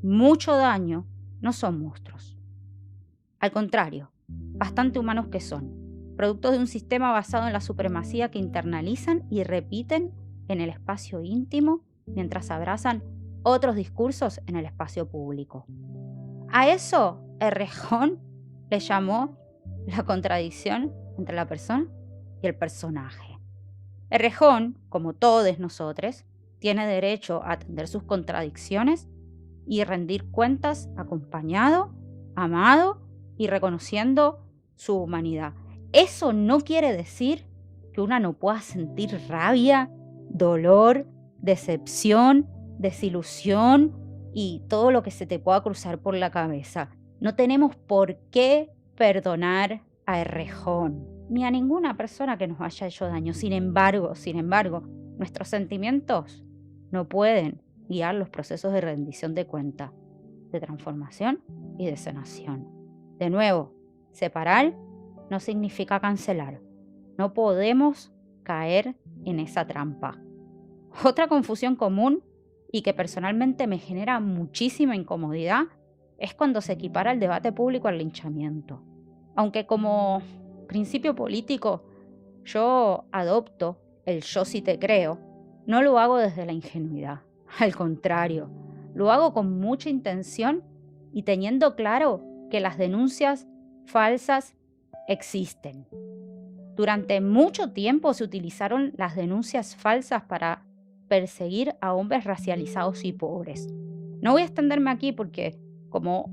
A: mucho daño no son monstruos. Al contrario, bastante humanos que son, productos de un sistema basado en la supremacía que internalizan y repiten en el espacio íntimo mientras abrazan otros discursos en el espacio público. A eso Errejón le llamó la contradicción entre la persona y el personaje. Errejón, como todos nosotros, tiene derecho a atender sus contradicciones y rendir cuentas acompañado, amado y reconociendo su humanidad. Eso no quiere decir que una no pueda sentir rabia, dolor, decepción, desilusión y todo lo que se te pueda cruzar por la cabeza. No tenemos por qué perdonar a Errejón ni a ninguna persona que nos haya hecho daño. Sin embargo, nuestros sentimientos no pueden guiar los procesos de rendición de cuenta, de transformación y de sanación. De nuevo, separar no significa cancelar. No podemos caer en esa trampa. Otra confusión común y que personalmente me genera muchísima incomodidad es cuando se equipara el debate público al linchamiento. Aunque como principio político yo adopto el yo sí te creo, no lo hago desde la ingenuidad. Al contrario, lo hago con mucha intención y teniendo claro que las denuncias falsas existen. Durante mucho tiempo se utilizaron las denuncias falsas para perseguir a hombres racializados y pobres. No voy a extenderme aquí porque, como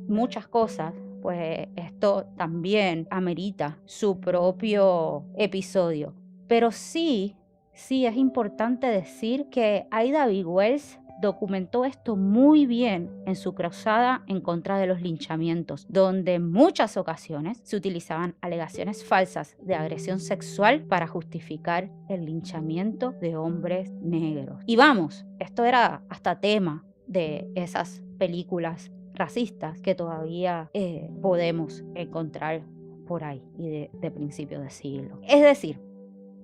A: muchas cosas, pues esto también amerita su propio episodio. Pero sí es importante decir que Aida Biguels documentó esto muy bien en su cruzada en contra de los linchamientos, donde en muchas ocasiones se utilizaban alegaciones falsas de agresión sexual para justificar el linchamiento de hombres negros. Y vamos, esto era hasta tema de esas películas racistas que todavía podemos encontrar por ahí y de principios de siglo. Es decir,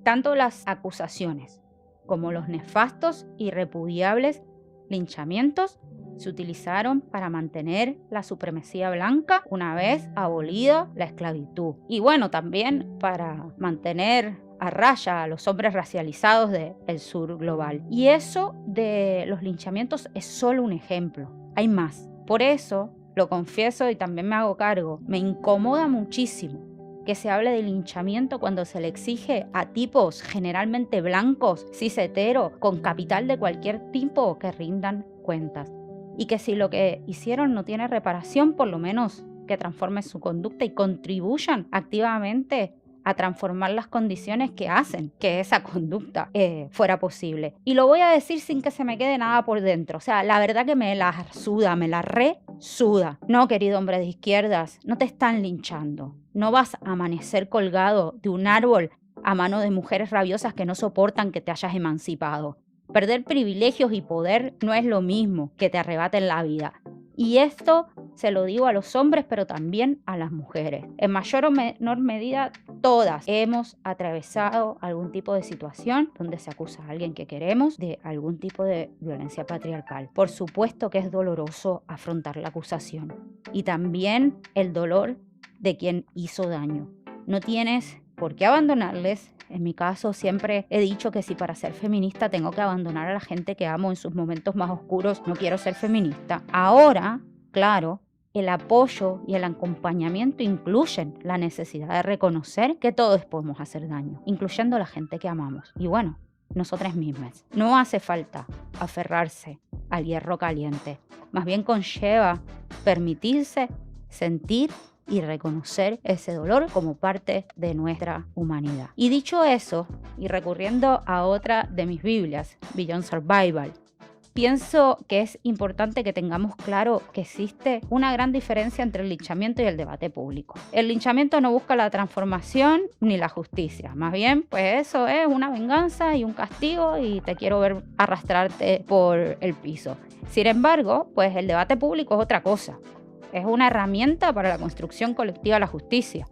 A: tanto las acusaciones como los nefastos y repudiables linchamientos se utilizaron para mantener la supremacía blanca una vez abolida la esclavitud. Y bueno, también para mantener a raya a los hombres racializados del sur global. Y eso de los linchamientos es solo un ejemplo. Hay más. Por eso, lo confieso y también me hago cargo, me incomoda muchísimo que se hable de linchamiento cuando se le exige a tipos generalmente blancos, cis hetero, con capital de cualquier tipo que rindan cuentas. Y que si lo que hicieron no tiene reparación, por lo menos que transformen su conducta y contribuyan activamente a transformar las condiciones que hacen que esa conducta fuera posible. Y lo voy a decir sin que se me quede nada por dentro. O sea, la verdad que me la suda, me la resuda. No, querido hombre de izquierdas, no te están linchando. No vas a amanecer colgado de un árbol a mano de mujeres rabiosas que no soportan que te hayas emancipado. Perder privilegios y poder no es lo mismo que te arrebaten la vida. Y esto se lo digo a los hombres, pero también a las mujeres. En mayor o menor medida, todas hemos atravesado algún tipo de situación donde se acusa a alguien que queremos de algún tipo de violencia patriarcal. Por supuesto que es doloroso afrontar la acusación y también el dolor de quien hizo daño. No tienes por qué abandonarles. En mi caso siempre he dicho que si para ser feminista tengo que abandonar a la gente que amo en sus momentos más oscuros, no quiero ser feminista. Ahora, claro, el apoyo y el acompañamiento incluyen la necesidad de reconocer que todos podemos hacer daño, incluyendo a la gente que amamos. Y bueno, nosotras mismas. No hace falta aferrarse al hierro caliente. Más bien conlleva permitirse sentir y reconocer ese dolor como parte de nuestra humanidad. Y dicho eso, y recurriendo a otra de mis Biblias, Beyond Survival, pienso que es importante que tengamos claro que existe una gran diferencia entre el linchamiento y el debate público. El linchamiento no busca la transformación ni la justicia. Más bien, pues eso es una venganza y un castigo y te quiero ver arrastrarte por el piso. Sin embargo, pues el debate público es otra cosa. Es una herramienta para la construcción colectiva de la justicia.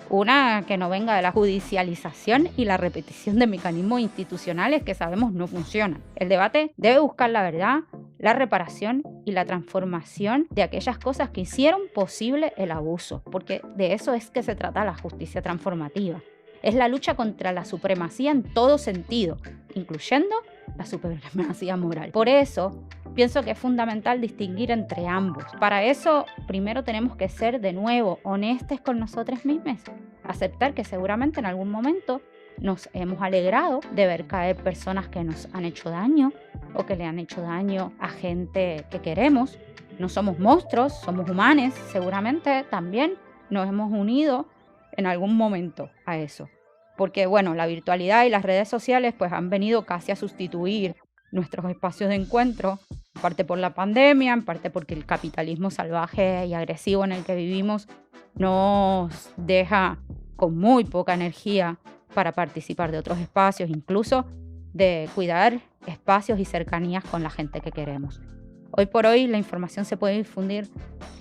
A: Una que no venga de la judicialización y la repetición de mecanismos institucionales que sabemos no funcionan. El debate debe buscar la verdad, la reparación y la transformación de aquellas cosas que hicieron posible el abuso, porque de eso es que se trata la justicia transformativa. Es la lucha contra la supremacía en todo sentido, incluyendo la supremacía moral. Por eso, pienso que es fundamental distinguir entre ambos. Para eso, primero tenemos que ser de nuevo honestos con nosotros mismos. Aceptar que seguramente en algún momento nos hemos alegrado de ver caer personas que nos han hecho daño o que le han hecho daño a gente que queremos. No somos monstruos, somos humanos. Seguramente también nos hemos unido en algún momento a eso. Porque, bueno, la virtualidad y las redes sociales pues han venido casi a sustituir nuestros espacios de encuentro, en parte por la pandemia, en parte porque el capitalismo salvaje y agresivo en el que vivimos nos deja con muy poca energía para participar de otros espacios, incluso de cuidar espacios y cercanías con la gente que queremos. Hoy por hoy la información se puede difundir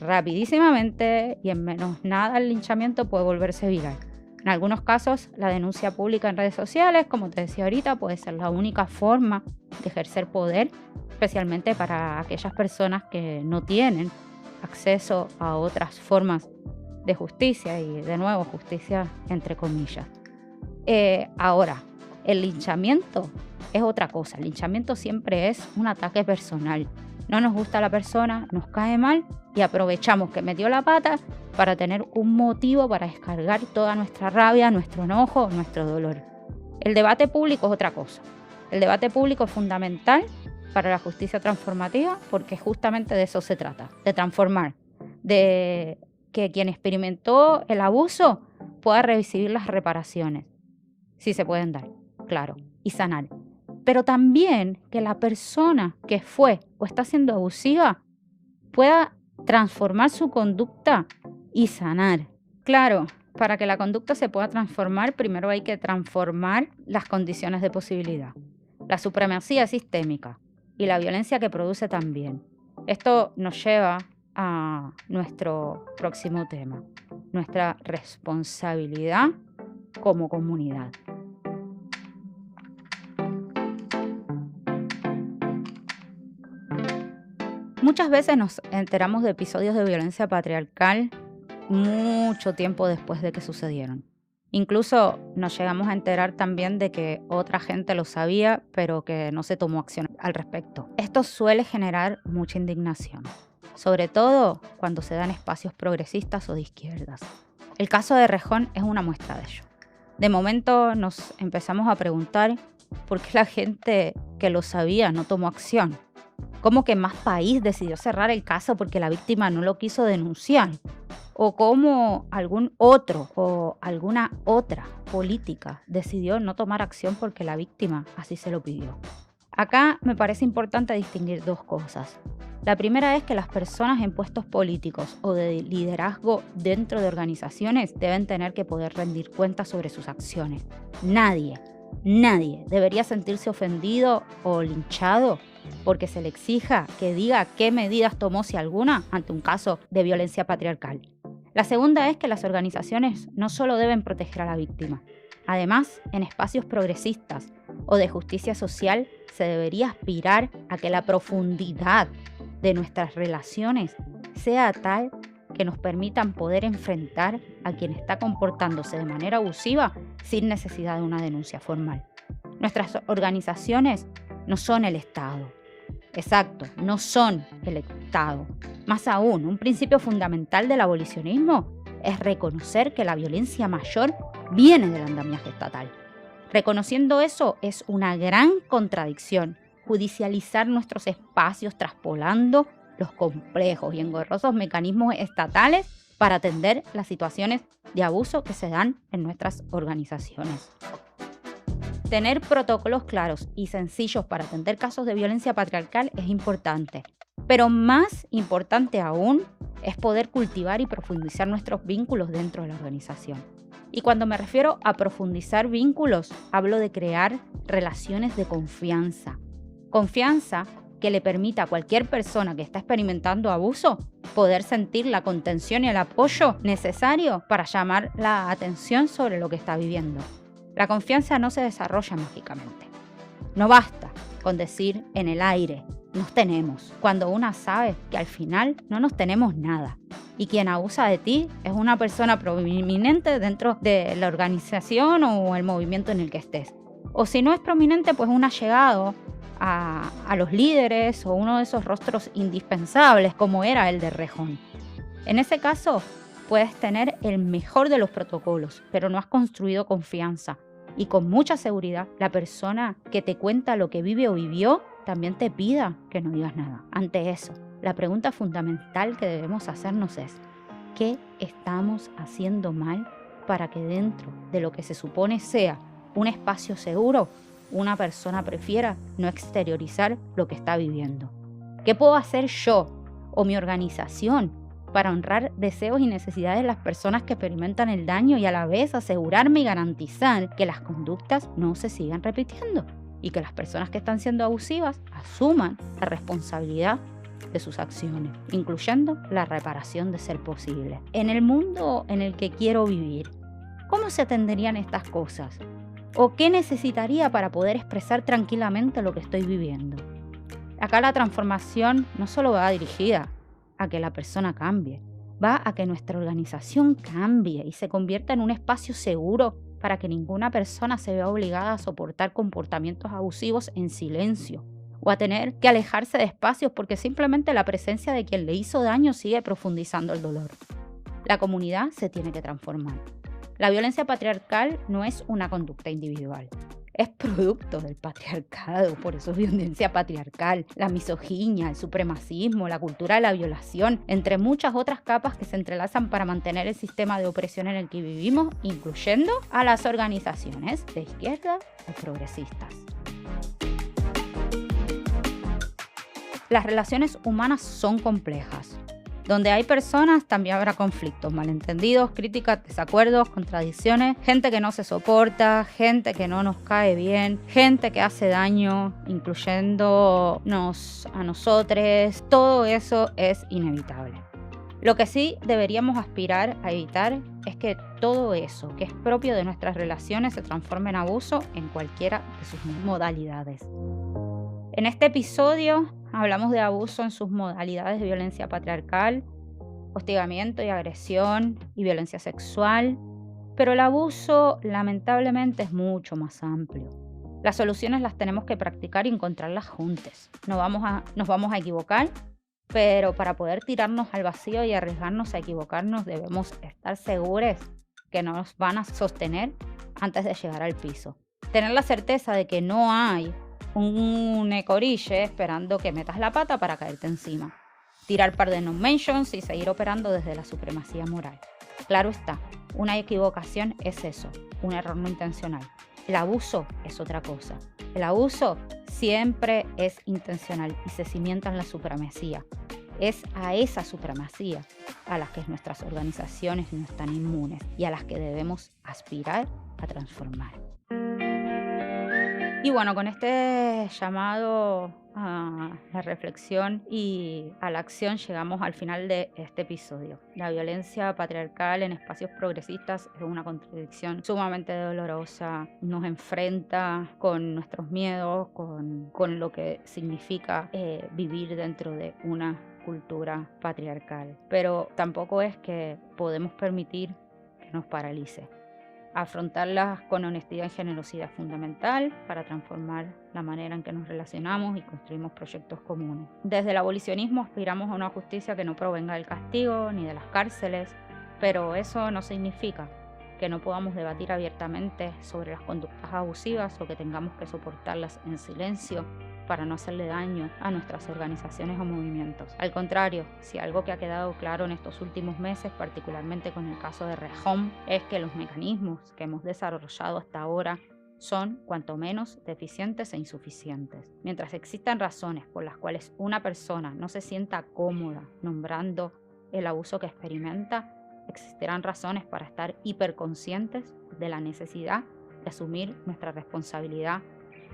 A: rapidísimamente y en menos nada el linchamiento puede volverse viral. En algunos casos, la denuncia pública en redes sociales, como te decía ahorita, puede ser la única forma de ejercer poder, especialmente para aquellas personas que no tienen acceso a otras formas de justicia y, de nuevo, justicia entre comillas. Ahora, el linchamiento es otra cosa. El linchamiento siempre es un ataque personal. No nos gusta la persona, nos cae mal y aprovechamos que metió la pata para tener un motivo para descargar toda nuestra rabia, nuestro enojo, nuestro dolor. El debate público es otra cosa. El debate público es fundamental para la justicia transformativa porque justamente de eso se trata, de transformar, de que quien experimentó el abuso pueda recibir las reparaciones, si se pueden dar, claro, y sanar. Pero también que la persona que fue o está siendo abusiva pueda transformar su conducta y sanar. Claro, para que la conducta se pueda transformar, primero hay que transformar las condiciones de posibilidad. La supremacía sistémica y la violencia que produce también. Esto nos lleva a nuestro próximo tema, nuestra responsabilidad como comunidad. Muchas veces nos enteramos de episodios de violencia patriarcal mucho tiempo después de que sucedieron. Incluso nos llegamos a enterar también de que otra gente lo sabía, pero que no se tomó acción al respecto. Esto suele generar mucha indignación, sobre todo cuando se dan espacios progresistas o de izquierdas. El caso de Rejón es una muestra de ello. De momento nos empezamos a preguntar por qué la gente que lo sabía no tomó acción. ¿Cómo que Más País decidió cerrar el caso porque la víctima no lo quiso denunciar? ¿O cómo algún otro o alguna otra política decidió no tomar acción porque la víctima así se lo pidió? Acá me parece importante distinguir dos cosas. La primera es que las personas en puestos políticos o de liderazgo dentro de organizaciones deben tener que poder rendir cuentas sobre sus acciones. Nadie debería sentirse ofendido o linchado porque se le exija que diga qué medidas tomó, si alguna, ante un caso de violencia patriarcal. La segunda es que las organizaciones no solo deben proteger a la víctima. Además, en espacios progresistas o de justicia social se debería aspirar a que la profundidad de nuestras relaciones sea tal que nos permitan poder enfrentar a quien está comportándose de manera abusiva sin necesidad de una denuncia formal. Nuestras organizaciones no son el Estado. Exacto, no son el Estado. Más aún, un principio fundamental del abolicionismo es reconocer que la violencia mayor viene del andamiaje estatal. Reconociendo eso es una gran contradicción. Judicializar nuestros espacios traspolando los complejos y engorrosos mecanismos estatales para atender las situaciones de abuso que se dan en nuestras organizaciones. Tener protocolos claros y sencillos para atender casos de violencia patriarcal es importante, pero más importante aún es poder cultivar y profundizar nuestros vínculos dentro de la organización. Y cuando me refiero a profundizar vínculos, hablo de crear relaciones de confianza. Confianza que le permita a cualquier persona que está experimentando abuso poder sentir la contención y el apoyo necesario para llamar la atención sobre lo que está viviendo. La confianza no se desarrolla mágicamente. No basta con decir en el aire, nos tenemos, cuando una sabe que al final no nos tenemos nada. Y quien abusa de ti es una persona prominente dentro de la organización o el movimiento en el que estés. O si no es prominente, pues un allegado a los líderes o uno de esos rostros indispensables como era el de Rejón. En ese caso, puedes tener el mejor de los protocolos, pero no has construido confianza. Y con mucha seguridad, la persona que te cuenta lo que vive o vivió también te pida que no digas nada. Ante eso, la pregunta fundamental que debemos hacernos es: ¿qué estamos haciendo mal para que dentro de lo que se supone sea un espacio seguro, una persona prefiera no exteriorizar lo que está viviendo? ¿Qué puedo hacer yo o mi organización para honrar deseos y necesidades de las personas que experimentan el daño y a la vez asegurarme y garantizar que las conductas no se sigan repitiendo y que las personas que están siendo abusivas asuman la responsabilidad de sus acciones, incluyendo la reparación de ser posible? En el mundo en el que quiero vivir, ¿cómo se atenderían estas cosas? ¿O qué necesitaría para poder expresar tranquilamente lo que estoy viviendo? Acá la transformación no solo va dirigida a que la persona cambie, va a que nuestra organización cambie y se convierta en un espacio seguro para que ninguna persona se vea obligada a soportar comportamientos abusivos en silencio o a tener que alejarse de espacios porque simplemente la presencia de quien le hizo daño sigue profundizando el dolor. La comunidad se tiene que transformar. La violencia patriarcal no es una conducta individual, es producto del patriarcado, por eso es violencia patriarcal, la misoginia, el supremacismo, la cultura de la violación, entre muchas otras capas que se entrelazan para mantener el sistema de opresión en el que vivimos, incluyendo a las organizaciones de izquierda o progresistas. Las relaciones humanas son complejas. Donde hay personas, también habrá conflictos, malentendidos, críticas, desacuerdos, contradicciones, gente que no se soporta, gente que no nos cae bien, gente que hace daño, incluyéndonos a nosotros. Todo eso es inevitable. Lo que sí deberíamos aspirar a evitar es que todo eso que es propio de nuestras relaciones se transforme en abuso en cualquiera de sus modalidades. En este episodio hablamos de abuso en sus modalidades de violencia patriarcal, hostigamiento y agresión y violencia sexual, pero el abuso lamentablemente es mucho más amplio. Las soluciones las tenemos que practicar y encontrarlas juntos. Nos vamos a equivocar, pero para poder tirarnos al vacío y arriesgarnos a equivocarnos debemos estar seguros que nos van a sostener antes de llegar al piso. Tener la certeza de que no hay un ecorille esperando que metas la pata para caerte encima. Tirar par de non-mentions y seguir operando desde la supremacía moral. Claro está, una equivocación es eso, un error no intencional. El abuso es otra cosa. El abuso siempre es intencional y se cimienta en la supremacía. Es a esa supremacía a las que nuestras organizaciones no están inmunes y a las que debemos aspirar a transformar. Y bueno, con este llamado a la reflexión y a la acción llegamos al final de este episodio. La violencia patriarcal en espacios progresistas es una contradicción sumamente dolorosa. Nos enfrenta con nuestros miedos, con lo que significa vivir dentro de una cultura patriarcal. Pero tampoco es que podemos permitir que nos paralice. Afrontarlas con honestidad y generosidad es fundamental para transformar la manera en que nos relacionamos y construimos proyectos comunes. Desde el abolicionismo aspiramos a una justicia que no provenga del castigo ni de las cárceles, pero eso no significa que no podamos debatir abiertamente sobre las conductas abusivas o que tengamos que soportarlas en silencio para no hacerle daño a nuestras organizaciones o movimientos. Al contrario, si algo que ha quedado claro en estos últimos meses, particularmente con el caso de Errejón, es que los mecanismos que hemos desarrollado hasta ahora son cuanto menos deficientes e insuficientes. Mientras existan razones por las cuales una persona no se sienta cómoda nombrando el abuso que experimenta, existirán razones para estar hiperconscientes de la necesidad de asumir nuestra responsabilidad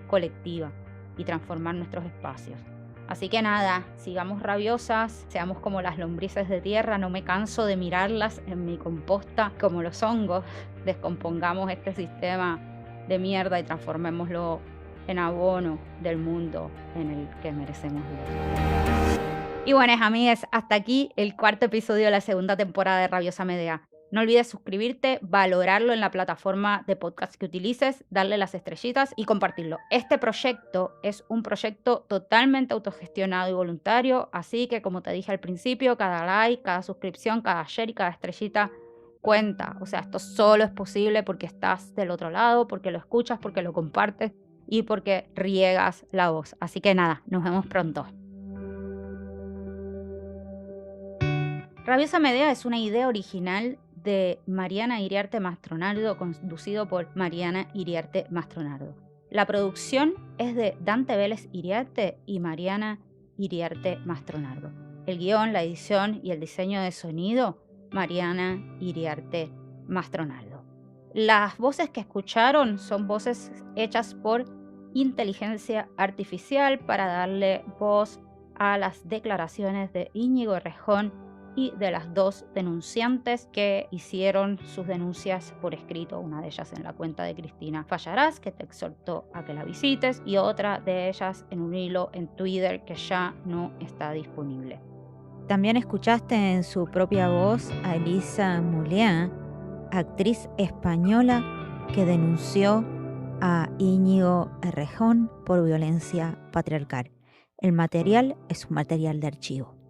A: colectiva y transformar nuestros espacios. Así que nada, sigamos rabiosas, seamos como las lombrices de tierra, no me canso de mirarlas en mi composta como los hongos, descompongamos este sistema de mierda y transformémoslo en abono del mundo en el que merecemos vivir. Y bueno, amigues, hasta aquí el 4º episodio de la 2ª temporada de Rabiosa Medea. No olvides suscribirte, valorarlo en la plataforma de podcast que utilices, darle las estrellitas y compartirlo. Este proyecto es un proyecto totalmente autogestionado y voluntario, así que como te dije al principio, cada like, cada suscripción, cada share y cada estrellita cuenta. O sea, esto solo es posible porque estás del otro lado, porque lo escuchas, porque lo compartes y porque riegas la voz. Así que nada, nos vemos pronto. Rabiosa Medea es una idea original de Mariana Iriarte Mastronardo, conducido por Mariana Iriarte Mastronardo. La producción es de Dante Vélez Iriarte y Mariana Iriarte Mastronardo. El guión, la edición y el diseño de sonido, Mariana Iriarte Mastronardo. Las voces que escucharon son voces hechas por inteligencia artificial para darle voz a las declaraciones de Íñigo Errejón y de las 2 denunciantes que hicieron sus denuncias por escrito, una de ellas en la cuenta de Cristina Fallarás, que te exhortó a que la visites, y otra de ellas en un hilo en Twitter que ya no está disponible.
I: También escuchaste en su propia voz a Elisa Moulián, actriz española que denunció a Íñigo Errejón por violencia patriarcal. El material es un material de archivo.